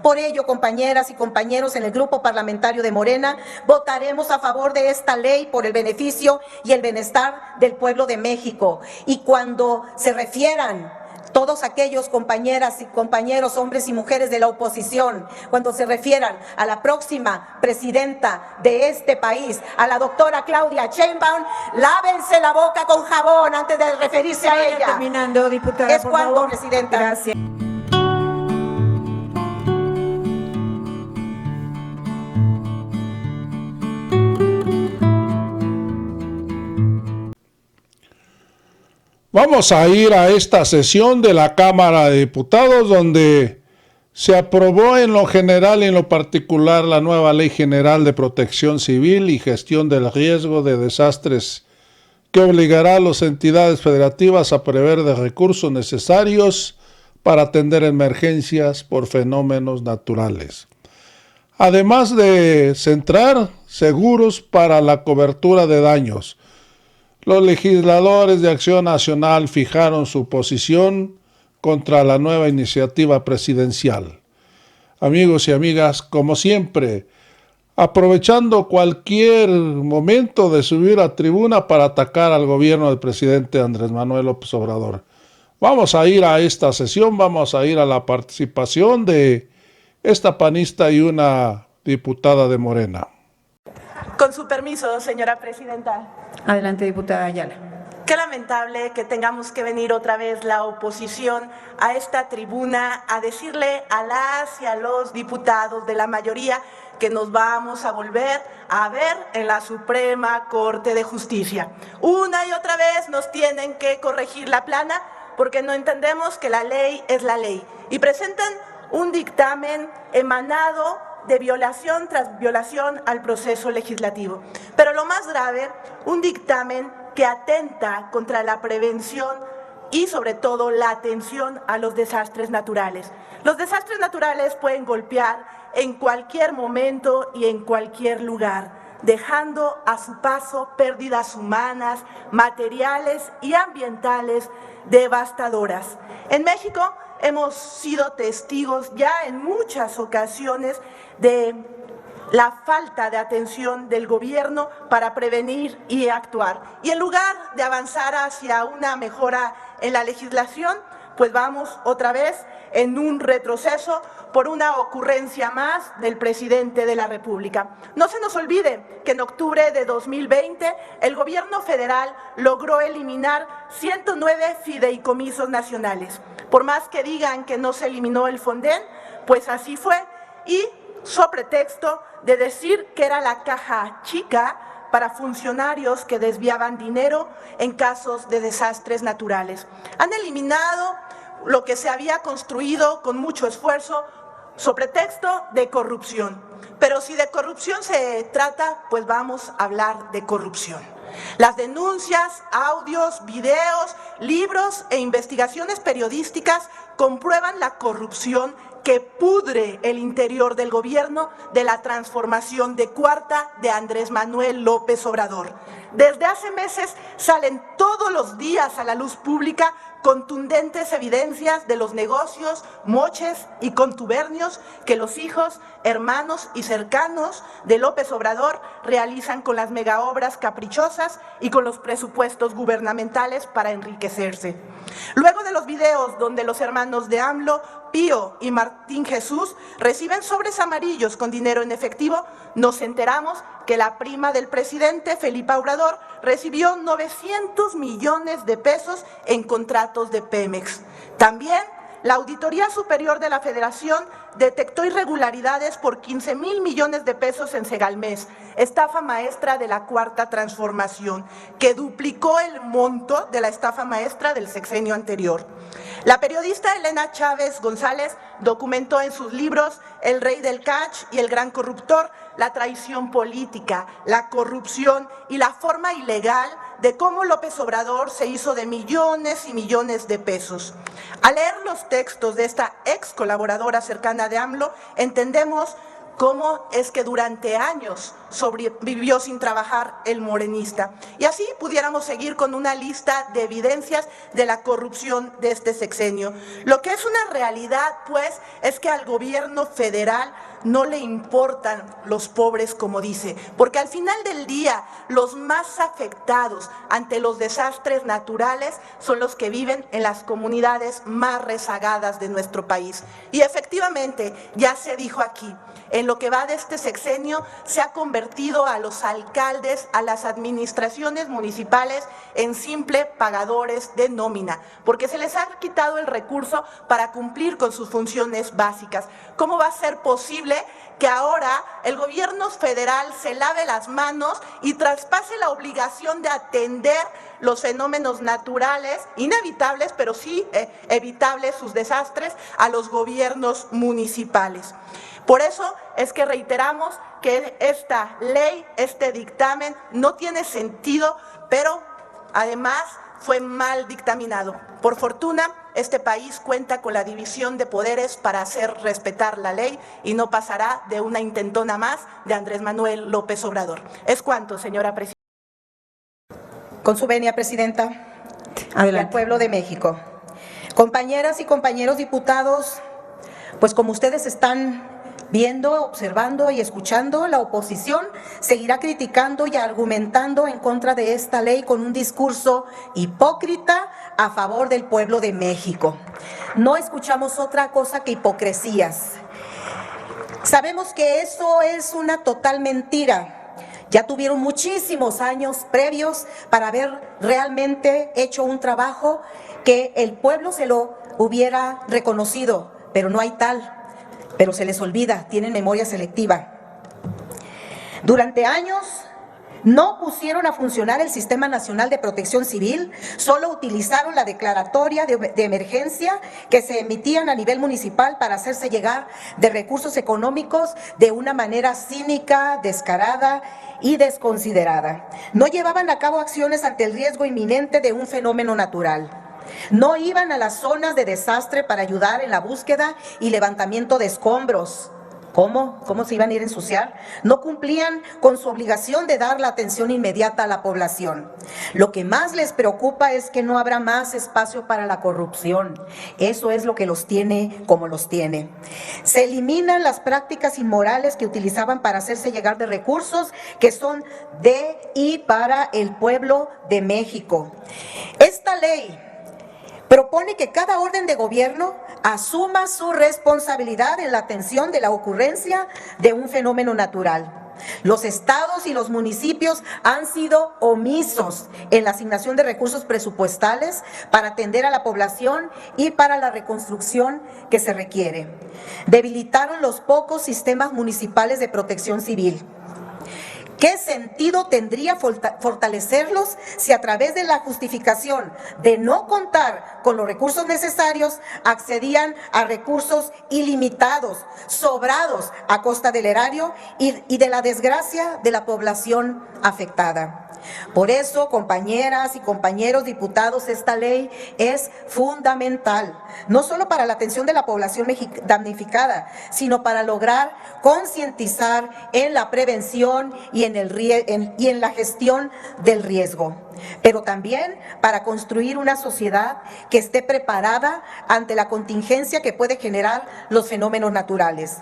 Por ello, compañeras y compañeros en el Grupo Parlamentario de Morena, votaremos a favor de esta ley por el beneficio y el bienestar del pueblo de México. Y cuando se refieran todos aquellos compañeras y compañeros, hombres y mujeres de la oposición, cuando se refieran a la próxima presidenta de este país, a la doctora Claudia Sheinbaum, lávense la boca con jabón antes de referirse a ella. Terminando, diputada, Es por cuanto, favor. presidenta. Gracias. Vamos a ir a esta sesión de la Cámara de Diputados donde se aprobó en lo general y en lo particular la nueva Ley General de Protección Civil y Gestión del Riesgo de Desastres que obligará a las entidades federativas a prever de recursos necesarios para atender emergencias por fenómenos naturales. Además de centrar seguros para la cobertura de daños, los legisladores de Acción Nacional fijaron su posición contra la nueva iniciativa presidencial. Amigos y amigas, como siempre, aprovechando cualquier momento de subir a tribuna para atacar al gobierno del presidente Andrés Manuel López Obrador. Vamos a ir a esta sesión, vamos a ir a la participación de esta panista y una diputada de Morena. Con su permiso, señora presidenta. Adelante, diputada Ayala. Qué lamentable que tengamos que venir otra vez la oposición a esta tribuna a decirle a las y a los diputados de la mayoría que nos vamos a volver a ver en la Suprema Corte de Justicia. Una y otra vez nos tienen que corregir la plana porque no entendemos que la ley es la ley y presentan un dictamen emanado de violación tras violación al proceso legislativo. Pero lo más grave, un dictamen que atenta contra la prevención y sobre todo la atención a los desastres naturales. Los desastres naturales pueden golpear en cualquier momento y en cualquier lugar, dejando a su paso pérdidas humanas, materiales y ambientales devastadoras. En México hemos sido testigos ya en muchas ocasiones de la falta de atención del gobierno para prevenir y actuar. Y en lugar de avanzar hacia una mejora en la legislación, pues vamos otra vez en un retroceso por una ocurrencia más del presidente de la República. No se nos olvide que en octubre de 2020 el gobierno federal logró eliminar 109 fideicomisos nacionales. Por más que digan que no se eliminó el Fonden, pues así fue, y sobre pretexto de decir que era la caja chica para funcionarios que desviaban dinero en casos de desastres naturales. Han eliminado lo que se había construido con mucho esfuerzo sobre pretexto de corrupción. Pero si de corrupción se trata, pues vamos a hablar de corrupción. Las denuncias, audios, videos, libros e investigaciones periodísticas comprueban la corrupción que pudre el interior del gobierno de la transformación de cuarta de Andrés Manuel López Obrador. Desde hace meses salen todos los días a la luz pública contundentes evidencias de los negocios, moches y contubernios que los hijos, hermanos y cercanos de López Obrador realizan con las megaobras caprichosas y con los presupuestos gubernamentales para enriquecerse. Luego de los videos donde los hermanos de AMLO, Pío y Martín Jesús reciben sobres amarillos con dinero en efectivo, nos enteramos que la prima del presidente, Felipe Obrador, recibió 900 millones de pesos en contratos de Pemex. También la Auditoría Superior de la Federación detectó irregularidades por 15,000 millones de pesos en Segalmex, estafa maestra de la Cuarta Transformación, que duplicó el monto de la estafa maestra del sexenio anterior. La periodista Elena Chávez González documentó en sus libros El Rey del Catch y El Gran Corruptor la traición política, la corrupción y la forma ilegal de cómo López Obrador se hizo de millones y millones de pesos. Al leer los textos de esta ex colaboradora cercana de AMLO, entendemos cómo es que durante años sobrevivió sin trabajar el morenista. Y así pudiéramos seguir con una lista de evidencias de la corrupción de este sexenio. Lo que es una realidad, pues, es que al gobierno federal no le importan los pobres, como dice, porque al final del día los más afectados ante los desastres naturales son los que viven en las comunidades más rezagadas de nuestro país. Y efectivamente, ya se dijo aquí, en lo que va de este sexenio se ha convertido a los alcaldes, a las administraciones municipales en simple pagadores de nómina, porque se les ha quitado el recurso para cumplir con sus funciones básicas. ¿Cómo va a ser posible que ahora el gobierno federal se lave las manos y traspase la obligación de atender los fenómenos naturales, inevitables, pero sí evitables sus desastres, a los gobiernos municipales? Por eso es que reiteramos que esta ley, este dictamen, no tiene sentido, pero además fue mal dictaminado. Por fortuna, este país cuenta con la división de poderes para hacer respetar la ley y no pasará de una intentona más de Andrés Manuel López Obrador. Es cuanto, señora presidenta. Con su venia, Presidenta. Adelante. Y al pueblo de México. Compañeras y compañeros diputados, pues como ustedes están viendo, observando y escuchando, la oposición seguirá criticando y argumentando en contra de esta ley con un discurso hipócrita a favor del pueblo de México. No escuchamos otra cosa que hipocresías. Sabemos que eso es una total mentira. Ya tuvieron muchísimos años previos para haber realmente hecho un trabajo que el pueblo se lo hubiera reconocido, pero no hay tal. Pero se les olvida, tienen memoria selectiva. Durante años no pusieron a funcionar el Sistema Nacional de Protección Civil, solo utilizaron la declaratoria de emergencia que se emitían a nivel municipal para hacerse llegar de recursos económicos de una manera cínica, descarada y desconsiderada. No llevaban a cabo acciones ante el riesgo inminente de un fenómeno natural. No iban a las zonas de desastre para ayudar en la búsqueda y levantamiento de escombros. ¿Cómo? ¿Cómo se iban a ir a ensuciar? No cumplían con su obligación de dar la atención inmediata a la población. Lo que más les preocupa es que no habrá más espacio para la corrupción. Eso es lo que los tiene como los tiene. Se eliminan las prácticas inmorales que utilizaban para hacerse llegar de recursos que son de y para el pueblo de México. Esta ley propone que cada orden de gobierno asuma su responsabilidad en la atención de la ocurrencia de un fenómeno natural. Los estados y los municipios han sido omisos en la asignación de recursos presupuestales para atender a la población y para la reconstrucción que se requiere. Debilitaron los pocos sistemas municipales de protección civil. ¿Qué sentido tendría fortalecerlos si a través de la justificación de no contar con los recursos necesarios accedían a recursos ilimitados, sobrados a costa del erario y de la desgracia de la población afectada? Por eso, compañeras y compañeros diputados, esta ley es fundamental, no solo para la atención de la población damnificada, sino para lograr concientizar en la prevención y en la gestión del riesgo, pero también para construir una sociedad que esté preparada ante la contingencia que puede generar los fenómenos naturales.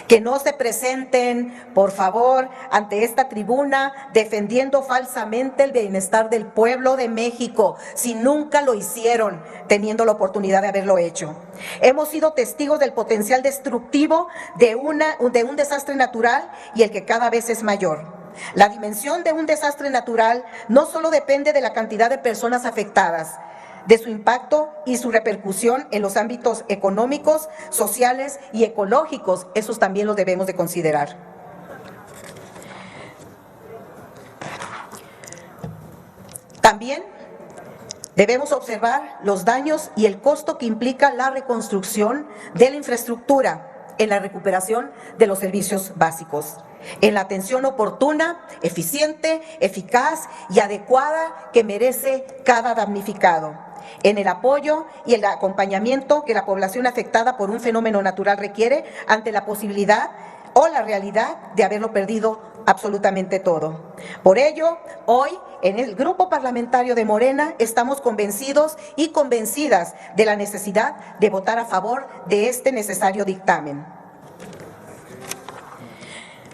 Que no se presenten, por favor, ante esta tribuna defendiendo falsamente el bienestar del pueblo de México, si nunca lo hicieron, teniendo la oportunidad de haberlo hecho. Hemos sido testigos del potencial destructivo de un desastre natural y el que cada vez es mayor. La dimensión de un desastre natural no solo depende de la cantidad de personas afectadas, de su impacto y su repercusión en los ámbitos económicos, sociales y ecológicos. Esos también los debemos de considerar. También debemos observar los daños y el costo que implica la reconstrucción de la infraestructura en la recuperación de los servicios básicos, en la atención oportuna, eficiente, eficaz y adecuada que merece cada damnificado, en el apoyo y el acompañamiento que la población afectada por un fenómeno natural requiere ante la posibilidad o la realidad de haberlo perdido absolutamente todo. Por ello, hoy en el Grupo Parlamentario de Morena estamos convencidos y convencidas de la necesidad de votar a favor de este necesario dictamen.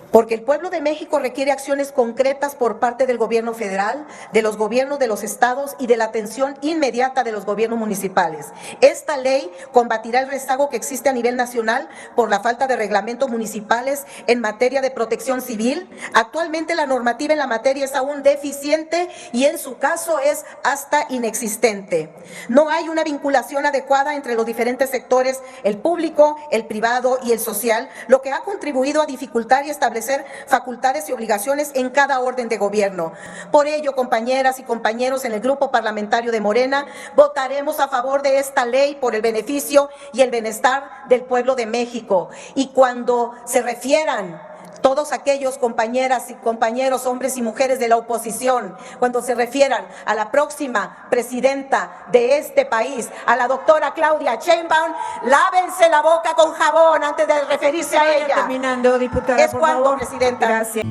Porque el pueblo de México requiere acciones concretas por parte del gobierno federal, de los gobiernos de los estados y de la atención inmediata de los gobiernos municipales. Esta ley combatirá el rezago que existe a nivel nacional por la falta de reglamentos municipales en materia de protección civil. Actualmente la normativa en la materia es aún deficiente y en su caso es hasta inexistente. No hay una vinculación adecuada entre los diferentes sectores, el público, el privado y el social, lo que ha contribuido a dificultar y establecer facultades y obligaciones en cada orden de gobierno. Por ello, compañeras y compañeros en el Grupo Parlamentario de Morena, votaremos a favor de esta ley por el beneficio y el bienestar del pueblo de México. Y cuando se refieran todos aquellos compañeras y compañeros, hombres y mujeres de la oposición, cuando se refieran a la próxima presidenta de este país, a la doctora Claudia Sheinbaum, lávense la boca con jabón antes de referirse a Vaya ella. terminando, diputada, Es por cuanto, favor. presidenta. Gracias.